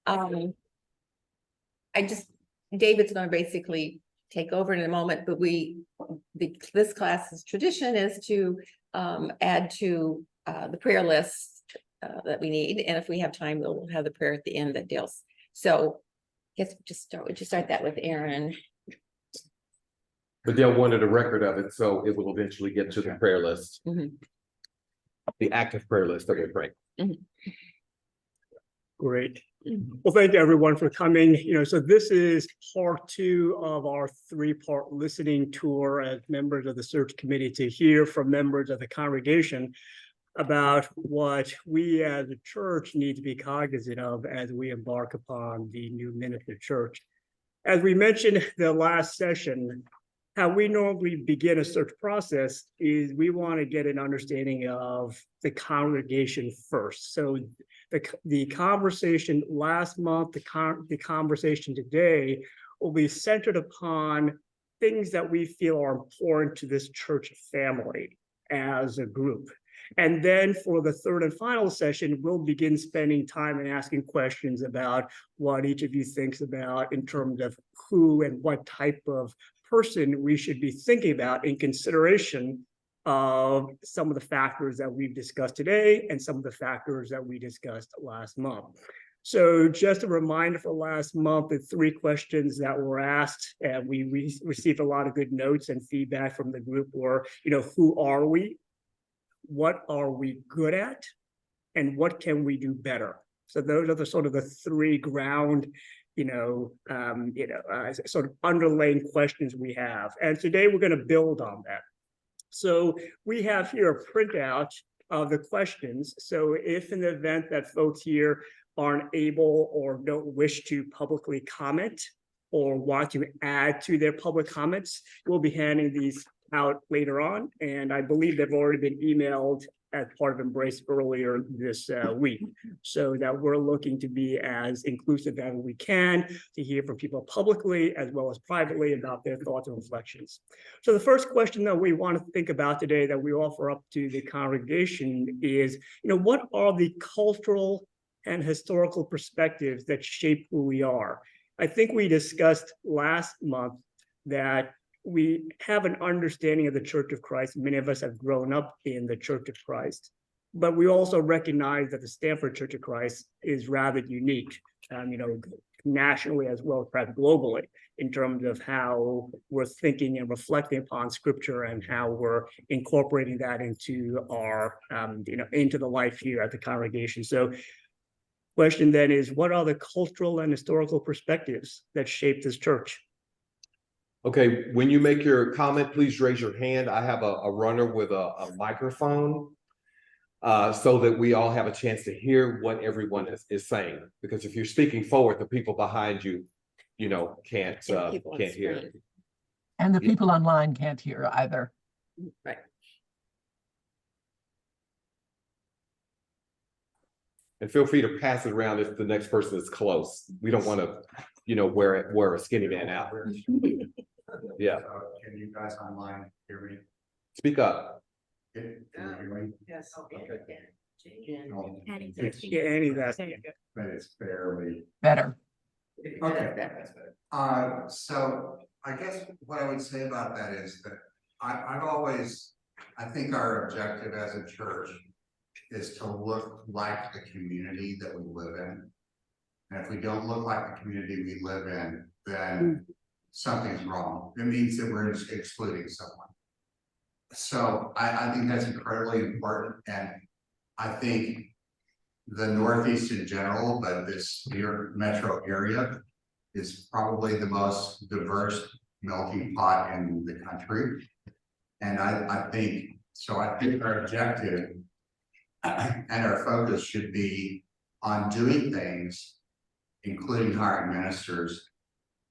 David's going to basically take over in a moment, but this class's tradition is to add to the prayer list that we need, and if we have time, we'll have the prayer at the end that Dale's. So, I guess we'll just start that with Aaron. But Dale wanted a record of it, so it will eventually get to the prayer list, the active prayer list that we pray. Great. Well, thank you everyone for coming. So this is part 2 of our 3-part listening tour as members of the search committee to hear from members of the congregation about what we as a church need to be cognizant of as we embark upon the new minister church. As we mentioned the last session, how we normally begin a search process is we want to get an understanding of the congregation first. So the conversation last month, the conversation today will be centered upon things that we feel are important to this church family as a group. And then for the third and final session, we'll begin spending time and asking questions about what each of you thinks about in terms of who and what type of person we should be thinking about in consideration of some of the factors that we've discussed today and some of the factors that we discussed last month. So just a reminder for last month, the 3 questions that were asked, and we received a lot of good notes and feedback from the group were, who are we? What are we good at? And what can we do better? So those are the sort of the 3 ground sort of underlying questions we have. And today we're going to build on that. So we have here a printout of the questions. So if in the event that folks here aren't able or don't wish to publicly comment or want to add to their public comments, we'll be handing these out later on. And I believe they've already been emailed as part of Embrace earlier this week, so that we're looking to be as inclusive as we can to hear from people publicly as well as privately about their thoughts and reflections. So the first question that we want to think about today that we offer up to the congregation is, what are the cultural and historical perspectives that shape who we are? I think we discussed last month that we have an understanding of the Church of Christ. Many of us have grown up in the Church of Christ, but we also recognize that the Stanford Church of Christ is rather unique, nationally as well as perhaps globally, in terms of how we're thinking and reflecting upon Scripture and how we're incorporating that into our, into the life here at the congregation. So, question then is, what are the cultural and historical perspectives that shape this church? Okay, when you make your comment, please raise your hand. I have a runner with a microphone so that we all have a chance to hear what everyone is saying. Because if you're speaking forward, the people behind you, can't hear. And the people online can't hear either. Right. And feel free to pass it around if the next person is close. We don't want to, wear a skinny man out. Yeah. Can you guys online hear me? Speak up. Can you hear me? Yes. Okay. But it's barely Better. okay. So I guess what I would say about that is that I think our objective as a church is to look like the community that we live in. And if we don't look like the community we live in, then something's wrong. It means that we're excluding someone. So I think that's incredibly important. And I think the Northeast in general, but this New York metro area is probably the most diverse melting pot in the country. And I think our objective and our focus should be on doing things, including hiring ministers,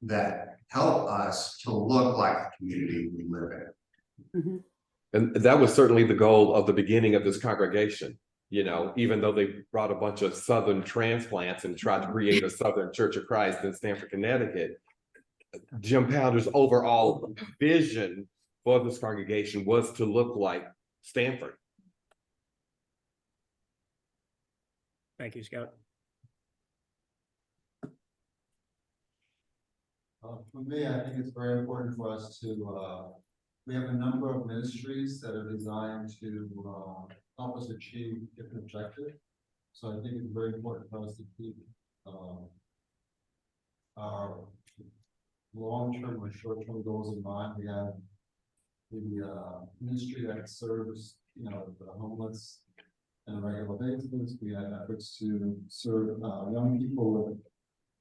that help us to look like the community we live in. And that was certainly the goal of the beginning of this congregation. Even though they brought a bunch of Southern transplants and tried to create a Southern Church of Christ in Stamford, Connecticut, Jim Pounder's overall vision for this congregation was to look like Stanford. Thank you, Scott. For me, I think it's very important for us to, we have a number of ministries that are designed to, help us achieve different objectives. So I think it's very important for us to keep, our long-term or short-term goals in mind. We have the, ministry that serves, you know, the homeless on a regular basis. We have efforts to serve, young people with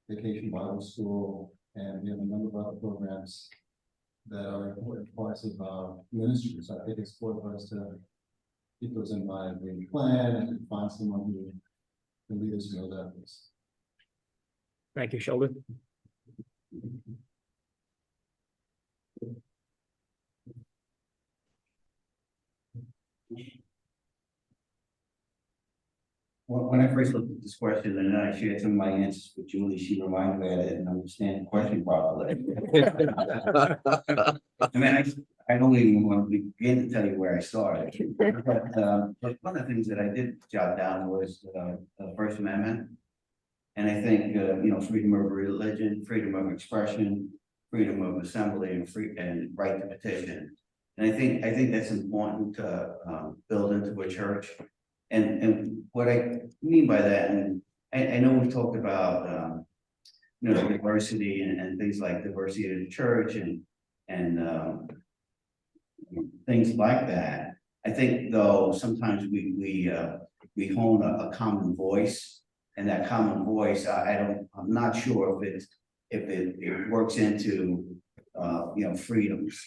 Vacation Bible School, and we have a number of other programs that are important parts of our ministry. So I think it's important for us to keep those in mind. We plan and find someone who can lead us in those efforts. Thank you, Sheldon. When I first looked at this question, and I shared some of my answers with Julie, she reminded me I didn't understand the question properly. I mean, I don't even want to begin to tell you where I started. But one of the things that I did jot down was the First Amendment. And I think, you know, freedom of religion, freedom of expression, freedom of assembly, and right to petition. And I think that's important to build into a church. And what I mean by that, and I know we've talked about, you know, diversity and things like diversity of the church and things like that. I think though, sometimes we hone a common voice, and that common voice, I'm not sure if it works into, you know, freedoms.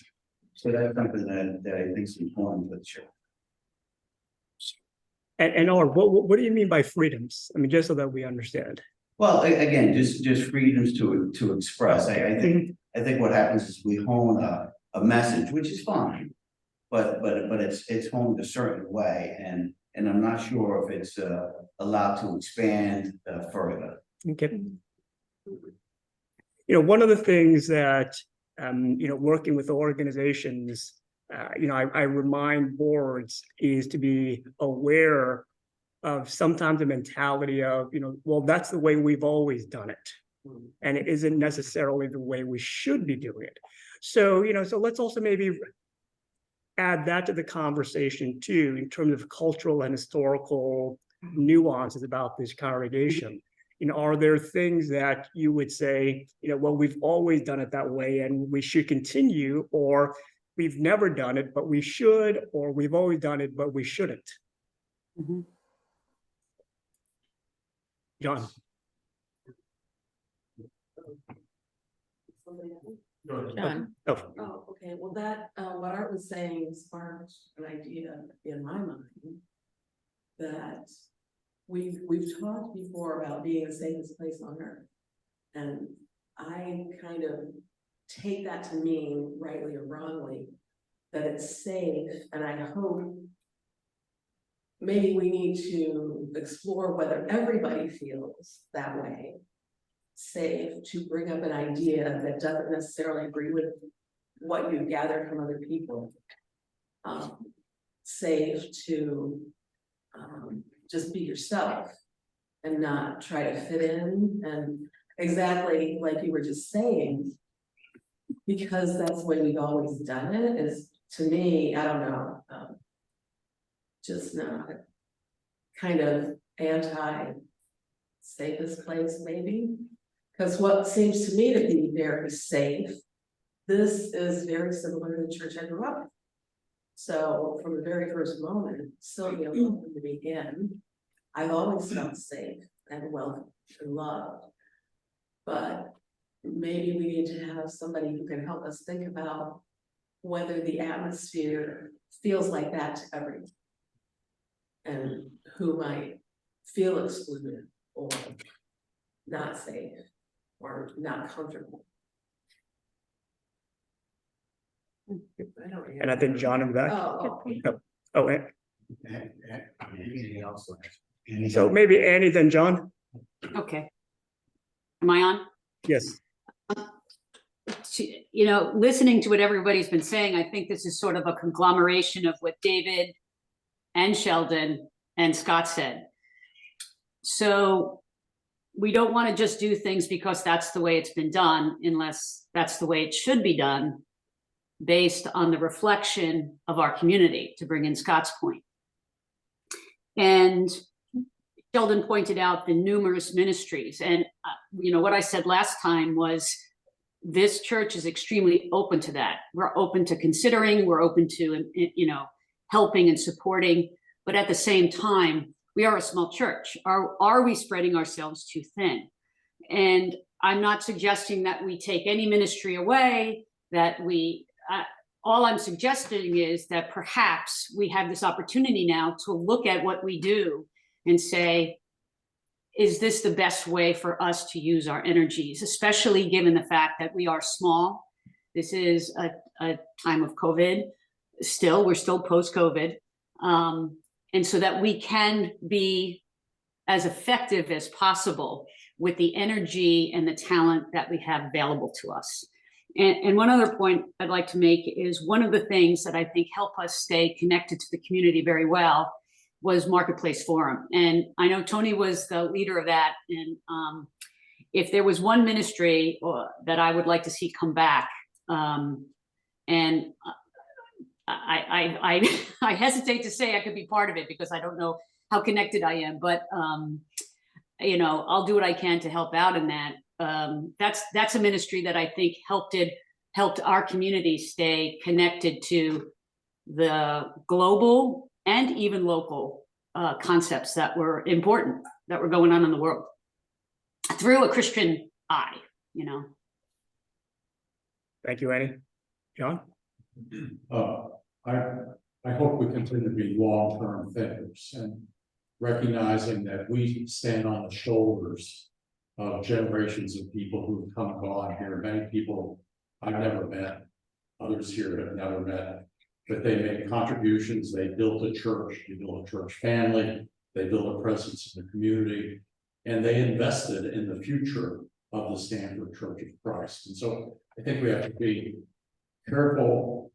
So that's something that I think is important for the church. And Art, what do you mean by freedoms? I mean, just so that we understand. Well, again, just freedoms to express. I think what happens is we hone a message, which is fine, but it's honed a certain way, and I'm not sure if it's allowed to expand further. Okay. You know, one of the things that you know, working with organizations, you know, I remind boards is to be aware of sometimes the mentality of, you know, well, that's the way we've always done it. And it isn't necessarily the way we should be doing it. So, you know, so let's also maybe add that to the conversation too, in terms of cultural and historical nuances about this congregation. You know, are there things that you would say, you know, well, we've always done it that way and we should continue, or we've never done it, but we should, or we've always done it, but we shouldn't? John. John, Oh, Oh, okay, well, that, what Art was saying sparked an idea in my mind. That we've talked before about being the safest place on earth. And I kind of take that to mean, rightly or wrongly, that it's safe, and I hope maybe we need to explore whether everybody feels that way. Safe to bring up an idea that doesn't necessarily agree with what you gathered from other people. Safe to just be yourself and not try to fit in, and exactly like you were just saying, because that's the way we've always done it, is, to me, I don't know, just not kind of anti safest place maybe. Because what seems to me to be very safe, this is very similar to the church I grew up in. So from the very first moment, Sylvia welcomed me in, I've always felt safe and welcome and loved. But maybe we need to have somebody who can help us think about whether the atmosphere feels like that to everyone. And who might feel excluded or not safe or not comfortable. and I think John in the back. Oh, and so maybe Annie, then John. Okay. Am I on? Yes. You know, listening to what everybody's been saying, I think this is sort of a conglomeration of what David and Sheldon and Scott said. So we don't want to just do things because that's the way it's been done, unless that's the way it should be done, based on the reflection of our community, to bring in Scott's point. And Sheldon pointed out the numerous ministries. And, what I said last time was, this church is extremely open to that. We're open to considering, we're open to, helping and supporting. But at the same time, we are a small church. Are we spreading ourselves too thin? And I'm not suggesting that we take any ministry away, that all I'm suggesting is that perhaps we have this opportunity now to look at what we do and say, is this the best way for us to use our energies, especially given the fact that we are small? This is a time of COVID. We're still post-COVID. And so that we can be as effective as possible with the energy and the talent that we have available to us. And one other point I'd like to make is, one of the things that I think help us stay connected to the community very well was Marketplace Forum. And I know Tony was the leader of that. And if there was one ministry that I would like to see come back, and I hesitate to say I could be part of it because I don't know how connected I am, but I'll do what I can to help out in that. That's a ministry that I think helped our community stay connected to the global and even local concepts that were important, that were going on in the world through a Christian eye, Thank you, Annie. John? I hope we continue to be long-term thinkers and recognizing that we stand on the shoulders of generations of people who've come and gone here. Many people I've never met, others here have never met, but they made contributions. They built a church, they built a church family, they built a presence in the community, and they invested in the future of the Stanford Church of Christ. And so I think we have to be careful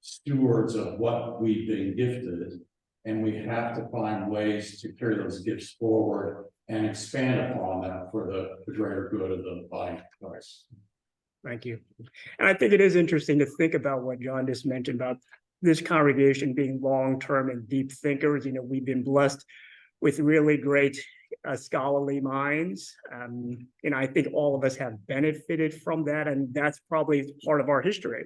stewards of what we've been gifted, and we have to find ways to carry those gifts forward and expand upon them for the greater good of the body of Christ. Thank you. And I think it is interesting to think about what John just mentioned about this congregation being long-term and deep thinkers. We've been blessed with really great scholarly minds. And I think all of us have benefited from that. And that's probably part of our history,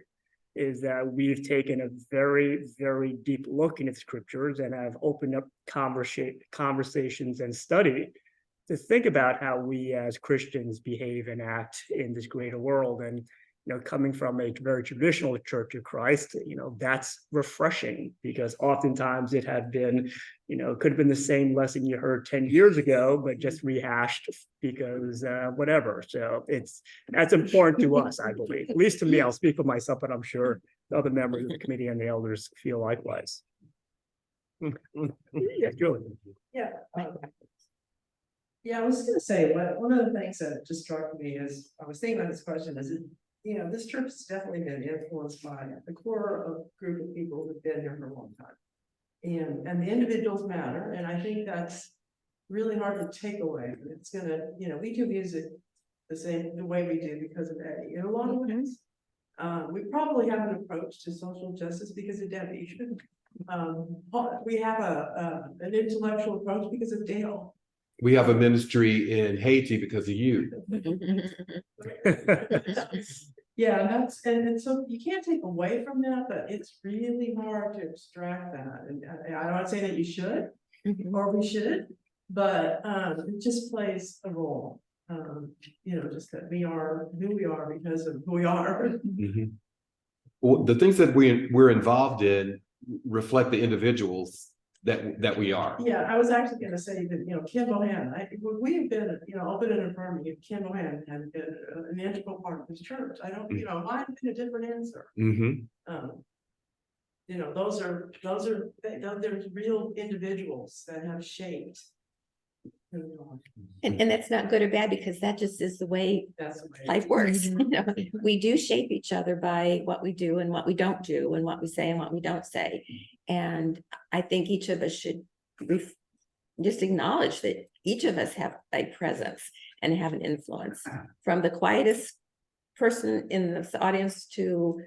is that we've taken a very, very deep look into scriptures and have opened up conversations and study to think about how we as Christians behave and act in this greater world. And coming from a very traditional Church of Christ, that's refreshing, because oftentimes it had been, could have been the same lesson you heard 10 years ago, but just rehashed because whatever. So that's important to us, I believe, at least to me. I'll speak for myself, but I'm sure the other members of the committee and the elders feel likewise. Yeah, Julie. Yeah. I was gonna say, one of the things that just struck me is, I was thinking about this question, is this church has definitely been influenced by the core group of people who've been here for a long time. And the individuals matter, and I think that's really hard to take away. It's gonna, we do music the way we do because of Eddie in a lot of ways. We probably have an approach to social justice because of Debbie. We have an intellectual approach because of Dale. We have a ministry in Haiti because of you. Yeah, and so you can't take away from that, but it's really hard to extract that. And I'm not saying that you should, or we should, but it just plays a role. Just that we are who we are because of who we are. Well, the things that we're involved in reflect the individuals that we are. Yeah, I was actually going to say that, Kim Bohan, we've been, open and affirming, Kim Bohan has been an integral part of this church. I don't, might have been a different answer. There's real individuals that have shaped who we are. And that's not good or bad, because that just is the way life works. We do shape each other by what we do and what we don't do, and what we say and what we don't say. And I think each of us should just acknowledge that each of us have a presence. and have an influence from the quietest person in the audience to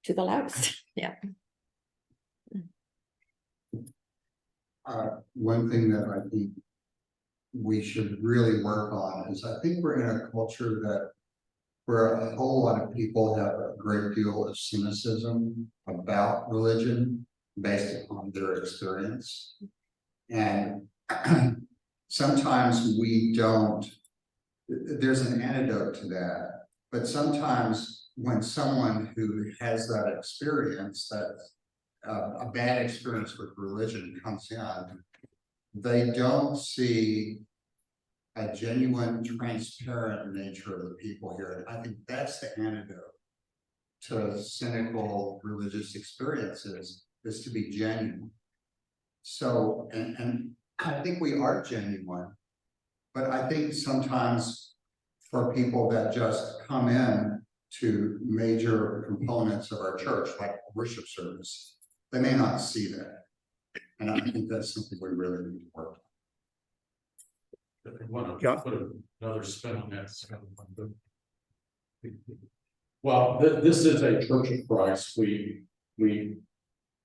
the loudest. Yeah. One thing that I think we should really work on is I think we're in a culture that where a whole lot of people have a great deal of cynicism about religion based upon their experience. And sometimes we don't, there's an antidote to that, but sometimes when someone who has that experience, that a bad experience with religion comes in, they don't see a genuine, transparent nature of the people here. And I think that's the antidote to cynical religious experiences, is to be genuine. So, and I think we are genuine, but I think sometimes for people that just come in to major components of our church, like worship service, they may not see that. And I think that's something we really need to work on. I want Yeah. to put another spin on that. Well, this is a Church of Christ. We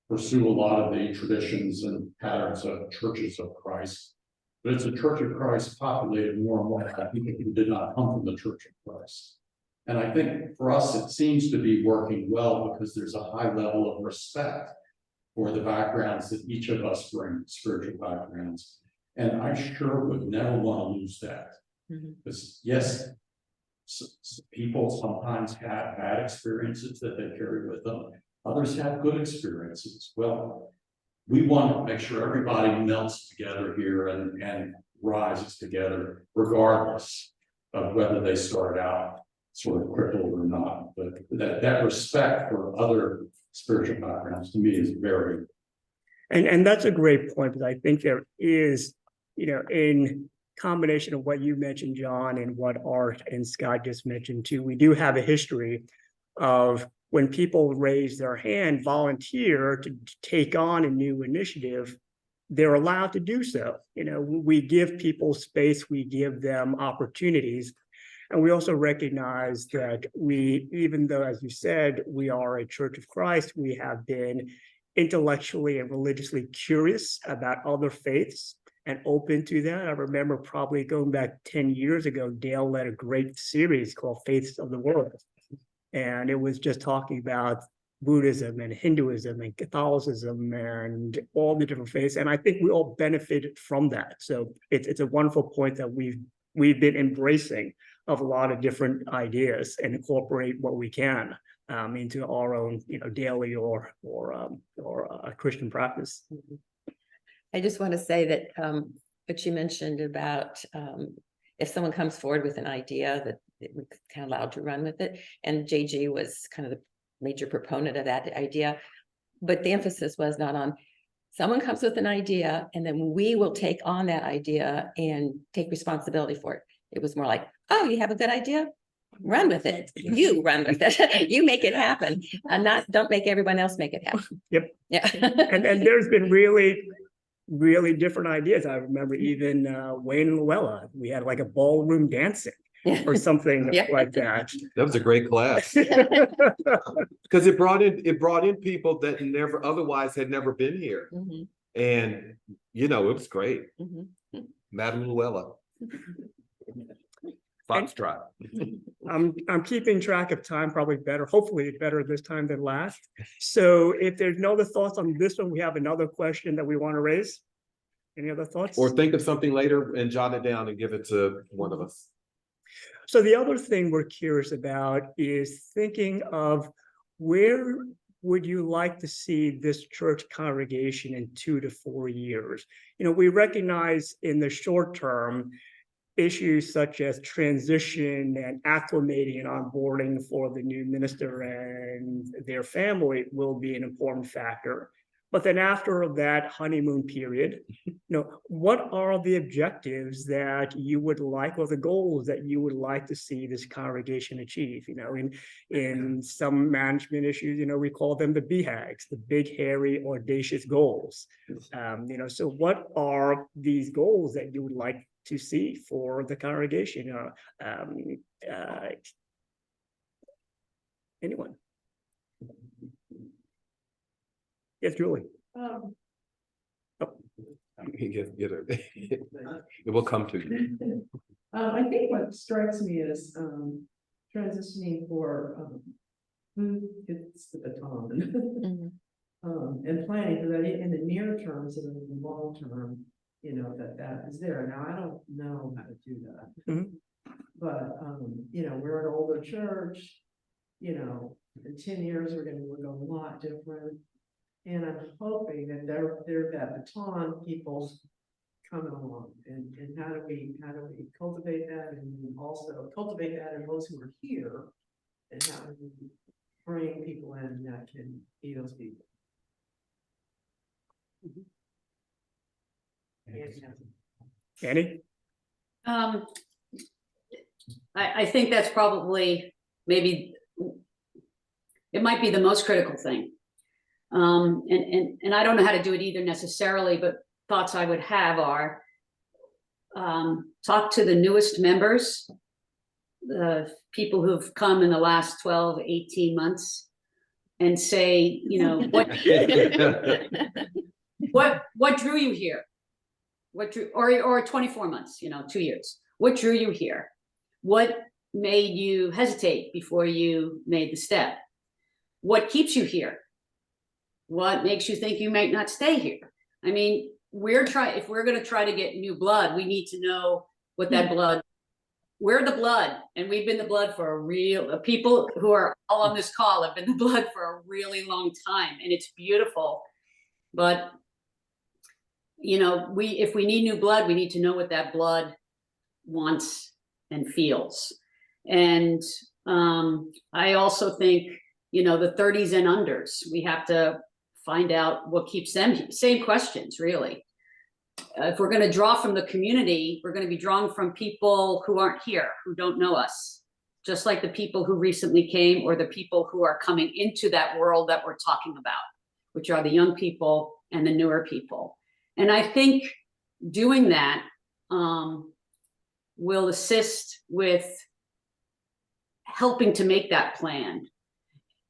pursue a lot of the traditions and patterns of churches of Christ. But it's a Church of Christ populated more and more by people who did not come from the Church of Christ. And I think for us, it seems to be working well because there's a high level of respect for the backgrounds that each of us bring, spiritual backgrounds. And I sure would never want to lose that. Because yes, people sometimes have bad experiences that they carry with them. Others have good experiences. Well, we want to make sure everybody melts together here and rises together, regardless of whether they start out sort of crippled or not. But that respect for other spiritual backgrounds to me is very. And that's a great point, because I think there is, in combination of what you mentioned, John, and what Art and Scott just mentioned too, we do have a history of when people raise their hand, volunteer to take on a new initiative, they're allowed to do so. We give people space, we give them opportunities. And we also recognize that even though, as you said, we are a Church of Christ, we have been intellectually and religiously curious about other faiths and open to that. I remember probably going back 10 years ago, Dale led a great series called Faiths of the World. And it was just talking about Buddhism and Hinduism and Catholicism and all the different faiths. And I think we all benefited from that. So it's a wonderful point that we've been embracing of a lot of different ideas and incorporate what we can into our own, daily or Christian practice. I just want to say that what you mentioned about if someone comes forward with an idea that we're kind of allowed to run with it, and JG was kind of the major proponent of that idea, but the emphasis was not on someone comes with an idea and then we will take on that idea and take responsibility for it. It was more like, oh, you have a good idea? Run with it. You run with it. You make it happen, and don't make everyone else make it happen. Yep. Yeah. and there's been really different ideas. I remember even Wayne and Luella, we had like a ballroom dancing or something like that. That was a great class. Because it brought in people that otherwise had never been here. And it was great. Madame Luella. Foxtrot. I'm keeping track of time, hopefully better this time than last. So if there's no other thoughts on this one, we have another question that we want to raise. Any other thoughts? Or think of something later and jot it down and give it to one of us. So the other thing we're curious about is thinking of where would you like to see this church congregation in 2 to 4 years? We recognize in the short term, issues such as transition and acclimating and onboarding for the new minister and their family will be an important factor. But then after that honeymoon period, what are the objectives that you would like, or the goals that you would like to see this congregation achieve? In some management issues, we call them the BHAGs, the big, hairy, audacious goals. So what are these goals that you would like to see for the congregation? Anyone? Yes, Julie. Get it. It will come to you. I think what strikes me is, transitioning for, who gets the baton? Mhm. And planning, because I think in the near term, so in the long term, you know, that is there. Now, I don't know how to do that. Mhm. But, you know, we're an older church, you know, in 10 years, we're gonna look a lot different. And I'm hoping that they're that baton people coming along, and how do we cultivate that, and also cultivate that in those who are here, and how do we bring people in that can be those people. Annie? I think that's probably maybe, it might be the most critical thing. And I don't know how to do it either necessarily, but thoughts I would have are, talk to the newest members, the people who've come in the last 12, 18 months, and say, you know, what drew you here? What drew, or 24 months, you know, 2 years. What drew you here? What made you hesitate before you made the step? What keeps you here? What makes you think you might not stay here? I mean, if we're going to try to get new blood, we need to know what that blood, we're the blood, and we've been the blood for a real, people who are all on this call have been the blood for a really long time, and it's beautiful. But, you know, if we need new blood, we need to know what that blood wants and feels. And I also think, you know, the 30s and unders, we have to find out what keeps them, same questions, really. If we're going to draw from the community, we're going to be drawing from people who aren't here, who don't know us, just like the people who recently came, or the people who are coming into that world that we're talking about, which are the young people and the newer people. And I think doing that will assist with helping to make that plan.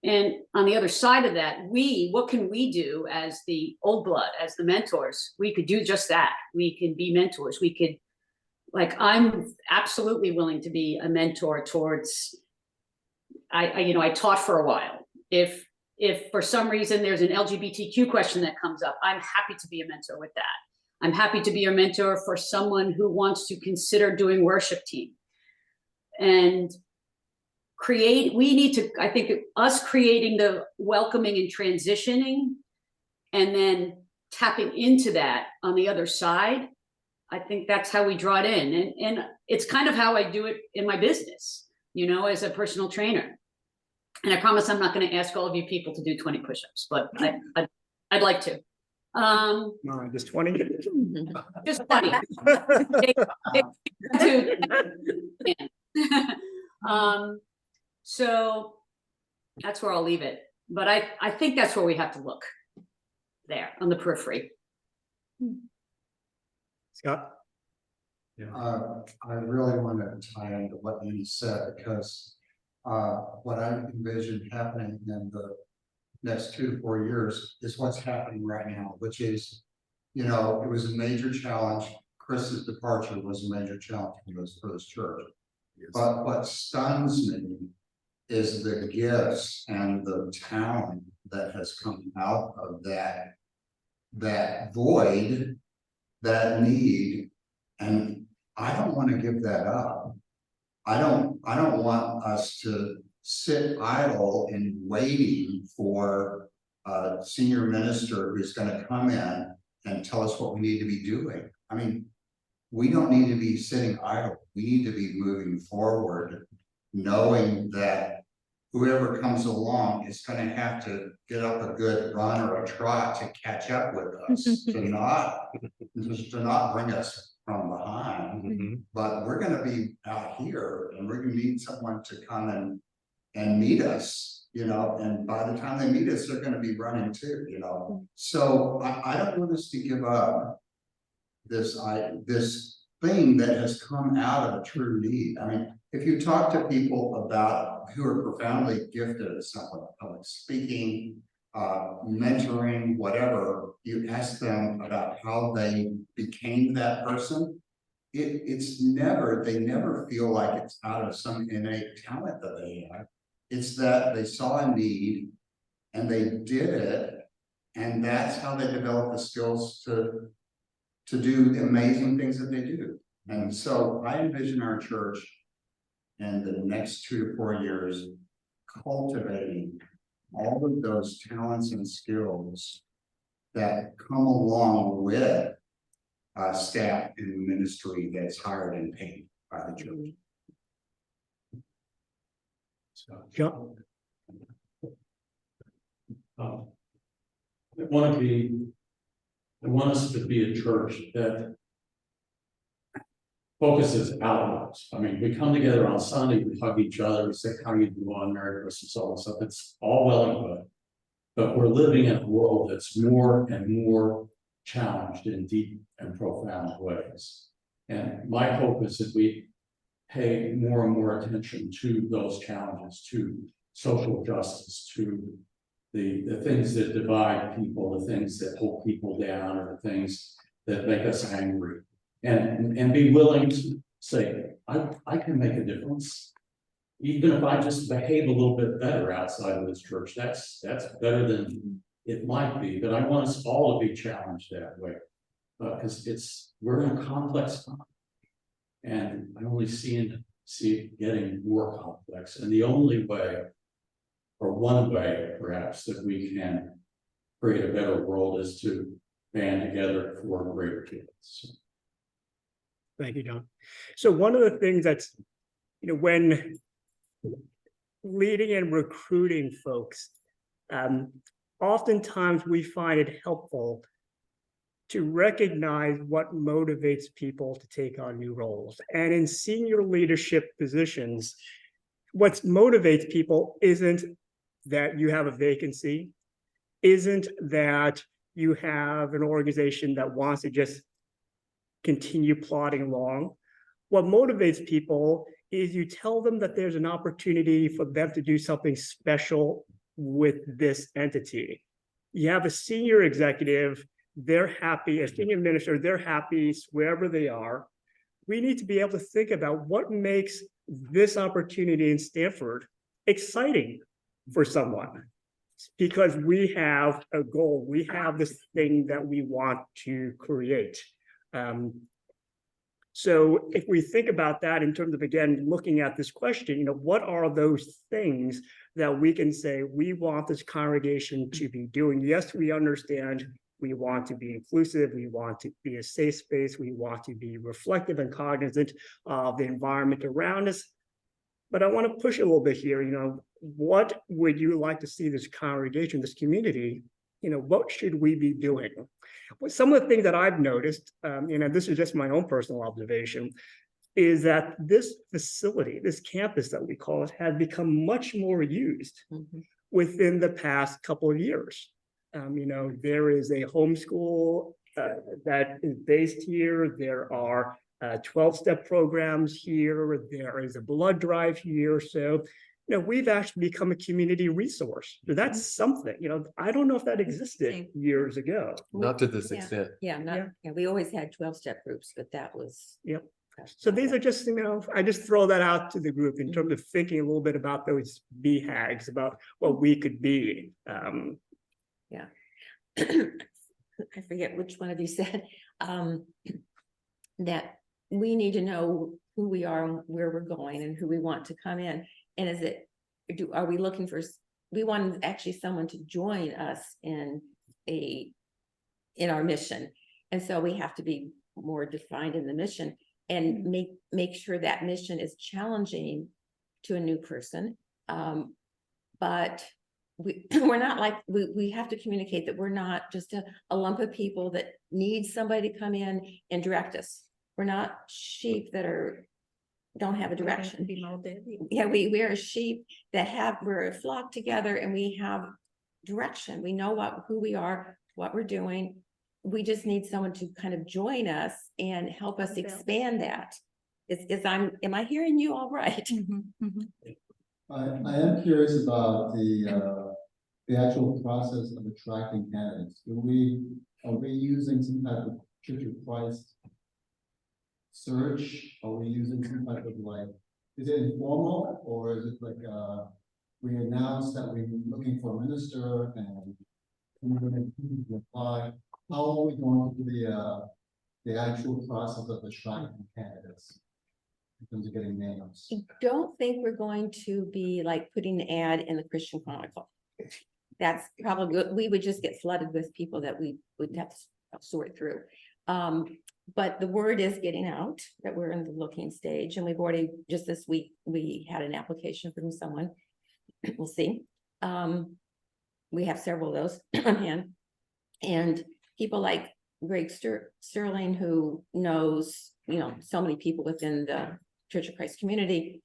And on the other side of that, what can we do as the old blood, as the mentors? We could do just that. We can be mentors. We could, like, I'm absolutely willing to be a mentor towards, I taught for a while. If for some reason there's an LGBTQ question that comes up, I'm happy to be a mentor with that. I'm happy to be a mentor for someone who wants to consider doing worship team. And I think us creating the welcoming and transitioning, and then tapping into that on the other side, I think that's how we draw it in. And it's kind of how I do it in my business, you know, as a personal trainer. And I promise I'm not going to ask all of you people to do 20 push-ups, but I'd like to. No, just 20. Just 20. So that's where I'll leave it. But I think that's where we have to look, there on the periphery. Scott? I really want to tie into what you said, because what I envision happening in the next 2 to 4 years is what's happening right now, which is, you know, it was a major challenge. Chris's departure was a major challenge for this church. Yes. But what stuns me is the gifts and the talent that has come out of that void, that need, and I don't want to give that up. I don't want us to sit idle and waiting for a senior minister who's going to come in and tell us what we need to be doing. I mean, we don't need to be sitting idle. We need to be moving forward, knowing that whoever comes along is going to have to get up a good run or a trot to catch up with us, to not bring us from behind. Mm-hmm. But we're going to be out here, and we're going to need someone to come and meet us, you know, and by the time they meet us, they're going to be running too, you know. So I don't want us to give up this thing that has come out of a true need. I mean, if you talk to people about who are profoundly gifted at something like public speaking, mentoring, whatever, you ask them about how they became that person. They never feel like it's out of some innate talent that they have. It's that they saw a need and they did it. And that's how they develop the skills to do amazing things that they do. And so I envision our church in the next 2 to 4 years cultivating all of those talents and skills that come along with staff in ministry that's hired and paid by the church. John? I want us to be a church that focuses outwards. I mean, we come together on Sunday, we hug each other, we say, how you doing, Merry Christmas, all this stuff. It's all well and good. But we're living in a world that's more and more challenged in deep and profound ways. And my hope is that we pay more and more attention to those challenges, to social justice, to the things that divide people, the things that hold people down, or the things that make us angry. And be willing to say, I can make a difference. Even if I just behave a little bit better outside of this church, that's better than it might be. But I want us all to be challenged that way. Because we're in a complex time. And I only see it getting more complex. And the only way, or one way perhaps, that we can create a better world is to band together for a greater good. So. Thank you, John. So one of the things that's, when leading and recruiting folks, oftentimes we find it helpful to recognize what motivates people to take on new roles. And in senior leadership positions, what motivates people isn't that you have a vacancy, isn't that you have an organization that wants to just continue plodding along. What motivates people is you tell them that there's an opportunity for them to do something special with this entity. You have a senior executive, they're happy, a senior minister, they're happy wherever they are. We need to be able to think about what makes this opportunity in Stanford exciting for someone. Because we have a goal, we have this thing that we want to create. So if we think about that in terms of, again, looking at this question, what are those things that we can say we want this congregation to be doing? Yes, we understand we want to be inclusive, we want to be a safe space, we want to be reflective and cognizant of the environment around us. But I want to push a little bit here, what would you like to see this congregation, this community, what should we be doing? Well, some of the things that I've noticed, this is just my own personal observation, is that this facility, this campus that we call it, has become much more used within the past couple of years. There is a homeschool that is based here. There are 12-step programs here. There is a blood drive here. So, we've actually become a community resource. So that's something, I don't know if that existed years ago. Not to this extent. We always had 12-step groups, but that was. Yep. So these are just, I just throw that out to the group in terms of thinking a little bit about those BHAGs, about what we could be. Yeah. I forget which one of you said that we need to know who we are and where we're going and who we want to come in. And are we looking for, we want actually someone to join us in our mission. And so we have to be more defined in the mission and make sure that mission is challenging to a new person. But we're not like, we have to communicate that we're not just a lump of people that need somebody to come in and direct us. We're not sheep that don't have a direction. Yeah, we're a sheep that we're a flock together and we have direction. We know who we are, what we're doing, we just need someone to kind of join us and help us expand that. Am I hearing you all right? I am curious about the actual process of attracting candidates. Are we using some type of Church of Christ search? Are we using some type of is it informal or is it like, we announce that we're looking for a minister and we're going to apply? How are we going to do the actual process of attracting candidates in terms of getting names? I don't think we're going to be like putting an ad in the Christian Chronicle. That's probably, we would just get flooded with people that we would have to sort through. But the word is getting out that we're in the looking stage, and we've already, just this week, we had an application from someone. We'll see. We have several of those on hand. And people like Greg Sterling, who knows, so many people within the Church of Christ community,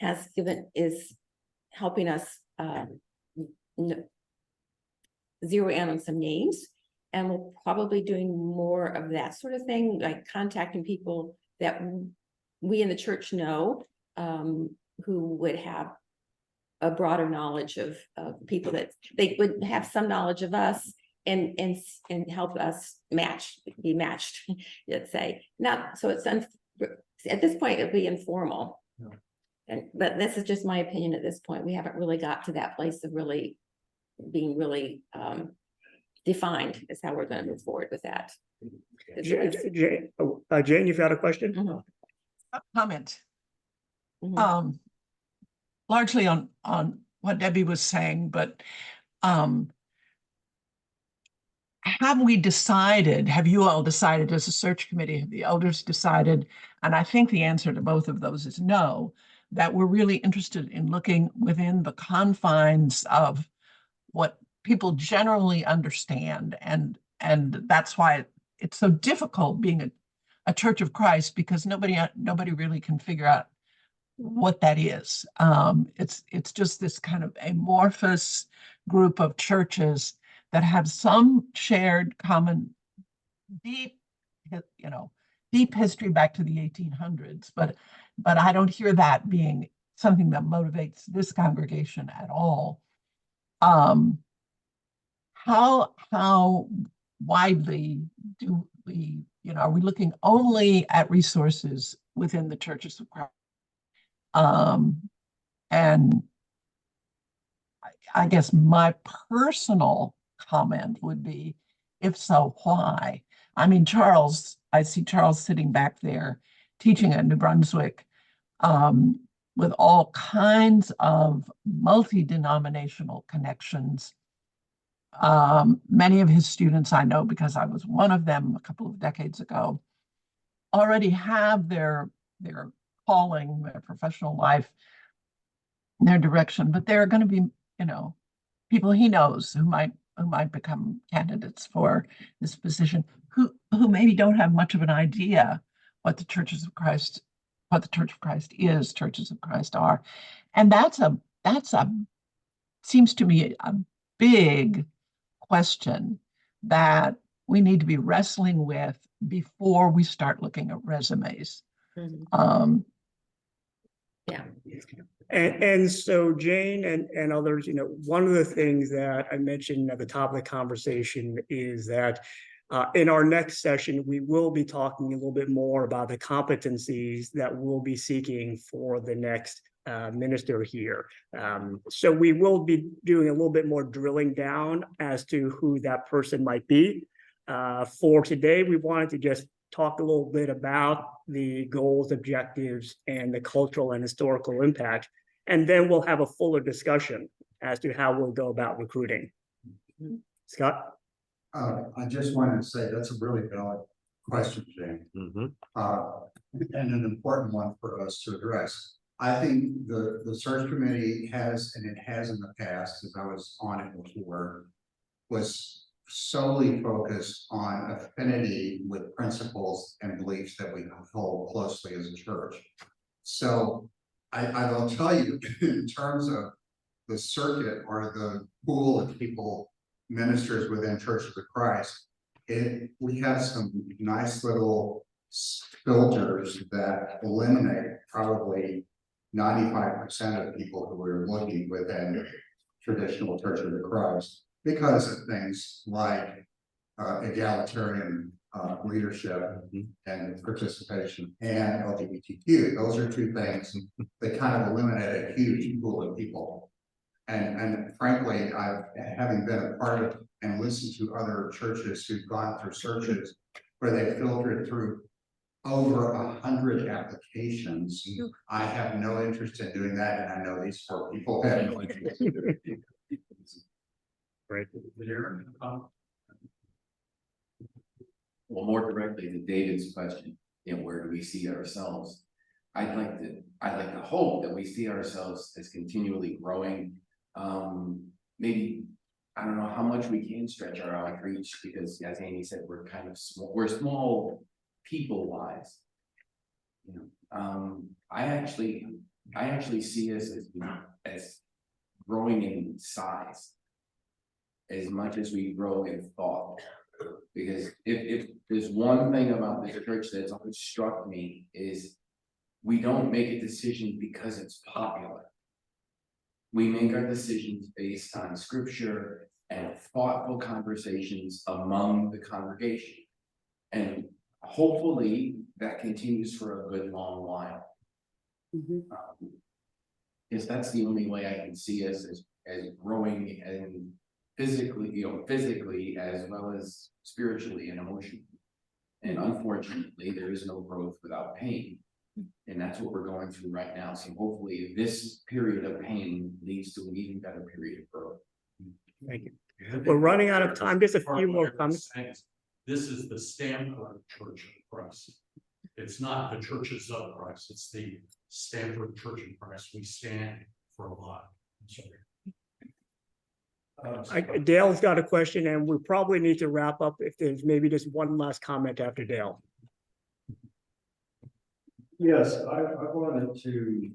is helping us zero in on some names. And we're probably doing more of that sort of thing, like contacting people that we in the church know, who would have a broader knowledge of people that they would have some knowledge of us and help us be matched, let's say. Not so it's at this point it'll be informal. Yeah. But this is just my opinion at this point. We haven't really got to that place of really being defined as how we're going to move forward with that. Jane, you've got a question? Mm-hmm. Comment. Mm-hmm. Largely on what Debbie was saying, but have you all decided as a search committee, have the elders decided, and I think the answer to both of those is no, that we're really interested in looking within the confines of what people generally understand, and that's why it's so difficult being a Church of Christ, because nobody really can figure out what that is. It's just this kind of amorphous group of churches that have some shared common deep history back to the 1800s, but I don't hear that being something that motivates this congregation at all. How widely do we, are we looking only at resources within the churches of Christ? And I guess my personal comment would be, if so, why? I mean, I see Charles sitting back there teaching at New Brunswick, with all kinds of multi-denominational connections. Many of his students, I know because I was one of them a couple of decades ago, already have their calling, their professional life, their direction, but there are going to be, people he knows who might become candidates for this position, who maybe don't have much of an idea what the Church of Christ is, Churches of Christ are. And that's seems to me a big question that we need to be wrestling with before we start looking at resumes. Mm-hmm. Yeah. And so Jane and others, one of the things that I mentioned at the top of the conversation is that in our next session, we will be talking a little bit more about the competencies that we'll be seeking for the next minister here. So we will be doing a little bit more drilling down as to who that person might be. For today, we wanted to just talk a little bit about the goals, objectives, and the cultural and historical impact. And then we'll have a fuller discussion as to how we'll go about recruiting. Scott? I just wanted to say that's a really valid question, Jane. Mm-hmm. And an important one for us to address. I think the search committee has, and it has in the past, as I was on it before, was solely focused on affinity with principles and beliefs that we hold closely as a church. So I will tell you, in terms of the circuit or the pool of people, ministers within Churches of Christ, we have some nice little filters that eliminate probably 95% of people who are looking within traditional Church of the Christ because of things like egalitarian leadership and participation and LGBTQ. Those are two things that kind of eliminate a huge pool of people. And frankly, having been a part of and listened to other churches who've gone through searches where they filtered through over 100 applications. I have no interest in doing that, and I know these 4 people have no interest in doing it. Right. Well, more directly to David's question, where do we see ourselves? I'd like to hope that we see ourselves as continually growing. Maybe, I don't know how much we can stretch our outreach, because as Amy said, we're kind of small, we're small people wise. I actually see us as growing in size as much as we grow in thought. Because if there's one thing about this church that's always struck me, is we don't make a decision because it's popular. We make our decisions based on scripture and thoughtful conversations among the congregation. And hopefully that continues for a good long while. Because that's the only way I can see us as growing and physically as well as spiritually and emotionally. And unfortunately, there is no growth without pain. And that's what we're going through right now. So hopefully this period of pain leads to an even better period of growth. Thank you. We're running out of time. Just a few more comments. This is the Stanford Church of Christ. It's not the churches of Christ. It's the Stanford Church of Christ. We stand for a lot. Dale's got a question, and we probably need to wrap up if there's maybe just one last comment after Dale. Yes, I wanted to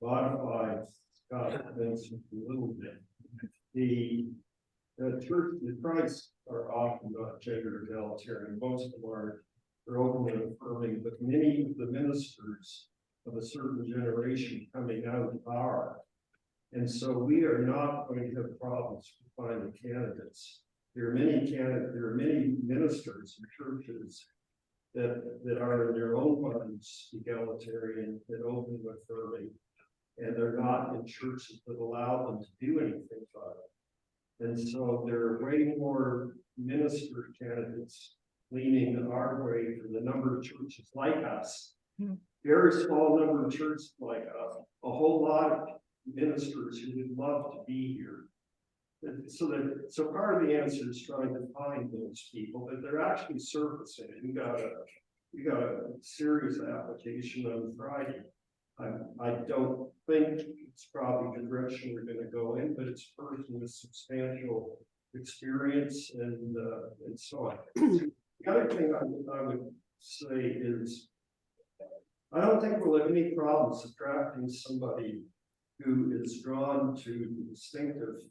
modify Scott's mention a little bit. The Church of Christ are often not gender egalitarian. Most of them are. They're openly affirming, but many of the ministers of a certain generation coming out are. And so we are not going to have problems finding candidates. There are many ministers and churches that are in their own minds egalitarian and open affirming, and they're not in churches that allow them to do anything about it. And so there are way more minister candidates leaning our way for the number of churches like us. Very small number of churches like us, a whole lot of ministers who would love to be here. So part of the answer is trying to find those people, but they're actually surfacing. We got a serious application on Friday. I don't think it's probably the direction we're going to go in, but it's a person with substantial experience and so on. The other thing I would say is, I don't think we'll have any problems attracting somebody who is drawn to the distinctive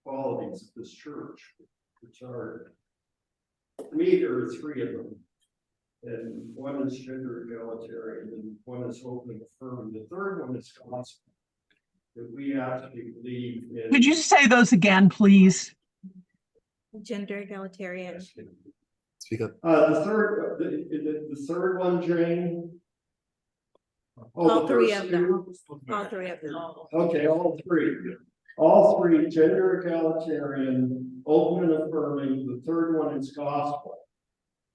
qualities of this church, which are, to me, there are 3 of them. And one is gender egalitarian, and one is open and affirming. The third one is gospel, that we actually believe in. Could you say those again, please? Gender egalitarian. Speak up. The third one, Jane. All 3 of them. All 3 of them. Okay, all 3. All 3, gender egalitarian, open and affirming. The third one is gospel,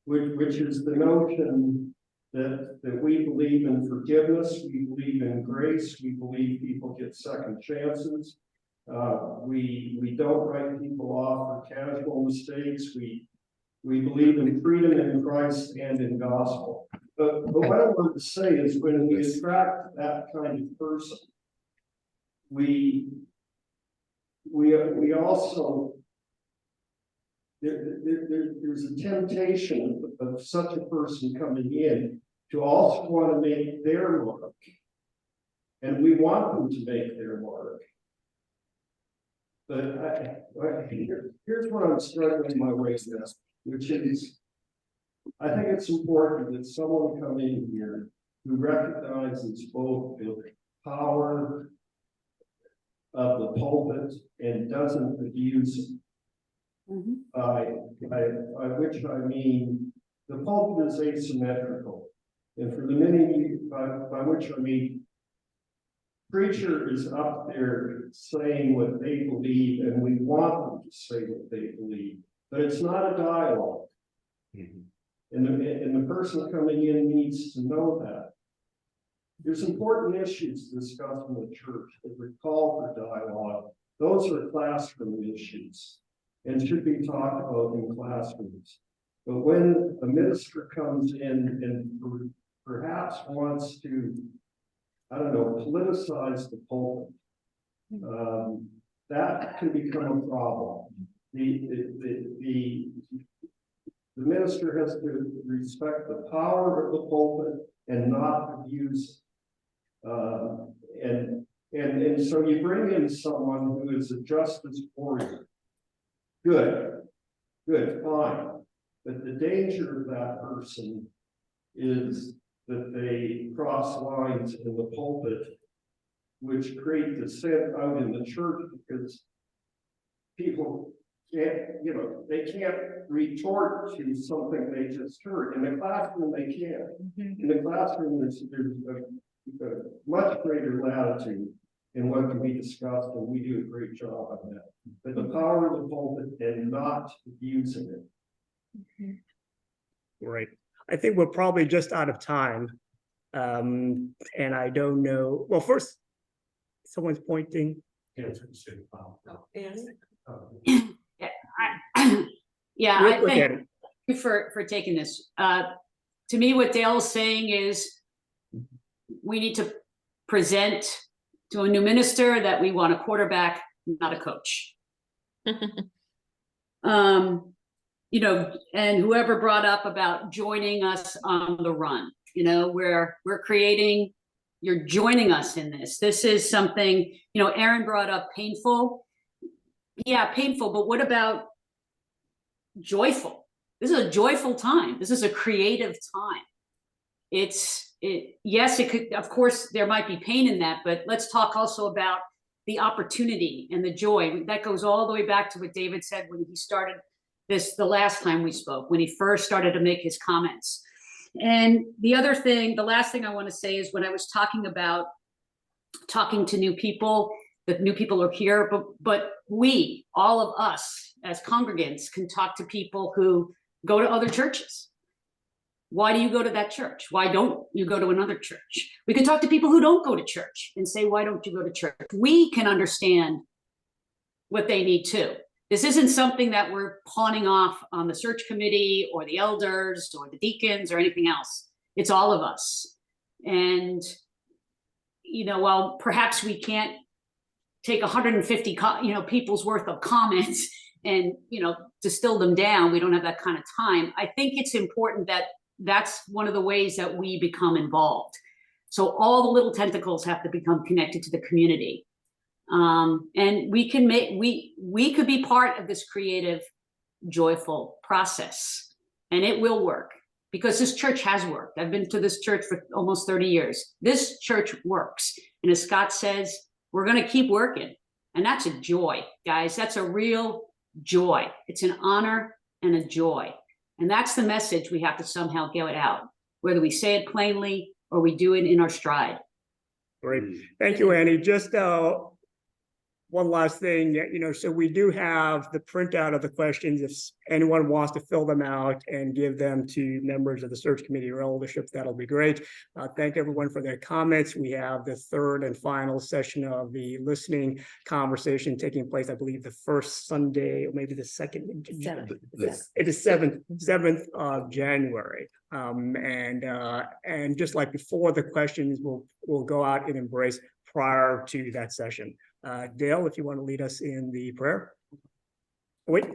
which is the notion that we believe in forgiveness, we believe in grace, we believe people get second chances. We don't write people off for casual mistakes. We believe in freedom in Christ and in gospel. But what I want to say is, when we attract that kind of person, we also, there's a temptation of such a person coming in to also want to make their mark, and we want them to make their mark. But here's what I'm struggling my way with. which is, I think it's important that someone come in here who recognizes both the power of the pulpit and doesn't abuse it. By which I mean, the pulpit is asymmetrical. And for the many, by which I mean, preacher is up there saying what they believe, and we want them to say what they believe, but it's not a dialogue. And the person coming in needs to know that. There's important issues discussed in the church that would call for dialogue. Those are classroom issues and should be talked about in classrooms. But when a minister comes in and perhaps wants to, I don't know, politicize the pulpit, that can become a problem. The minister has to respect the power of the pulpit and not abuse it. And so you bring in someone who is a justice warrior. Good, fine. But the danger of that person is that they cross lines in the pulpit, which create dissent out in the church because people can't, they can't retort to something they just heard. In the classroom, they can. In the classroom, there's a much greater latitude in what can be discussed, and we do a great job on that. But the power of the pulpit and not abusing it. Right. I think we're probably just out of time. And I don't know. Well, first, someone's pointing. Yeah, Real I quick, thank Eddie. you for taking this. To me, what Dale's saying is we need to present to a new minister that we want a quarterback, not a coach. And whoever brought up about joining us on the run, where we're creating, you're joining us in this. This is something, Aaron brought up painful. Yeah, painful, but what about joyful? This is a joyful time. This is a creative time. Yes, it could, of course, there might be pain in that, but let's talk also about the opportunity and the joy. That goes all the way back to what David said when he started this, the last time we spoke, when he first started to make his comments. And the last thing I want to say is when I was talking about talking to new people, that new people are here, but we, all of us as congregants, can talk to people who go to other churches. Why do you go to that church? Why don't you go to another church? We can talk to people who don't go to church and say, why don't you go to church? We can understand what they need too. This isn't something that we're pawning off on the search committee or the elders or the deacons or anything else. It's all of us. And, while perhaps we can't take 150, people's worth of comments and, distill them down, we don't have that kind of time. I think it's important that that's one of the ways that we become involved. So all the little tentacles have to become connected to the community. And we can we could be part of this creative, joyful process, and it will work because this church has worked. I've been to this church for almost 30 years. This church works. And as Scott says, we're going to keep working. And that's a joy, guys. That's a real joy. It's an honor and a joy. And that's the message we have to somehow get out, whether we say it plainly or we do it in our stride. Great. Thank you, Annie. Just one last thing, so we do have the printout of the questions. If anyone wants to fill them out and give them to members of the search committee or eldership, that'll be great. Thank everyone for their comments. We have the third and final session of the listening conversation taking place, I believe, the first Sunday, or maybe the second. It is 7th of January. And just like before, the questions will go out in embrace prior to that session. Dale, if you want to lead us in the prayer. Wait.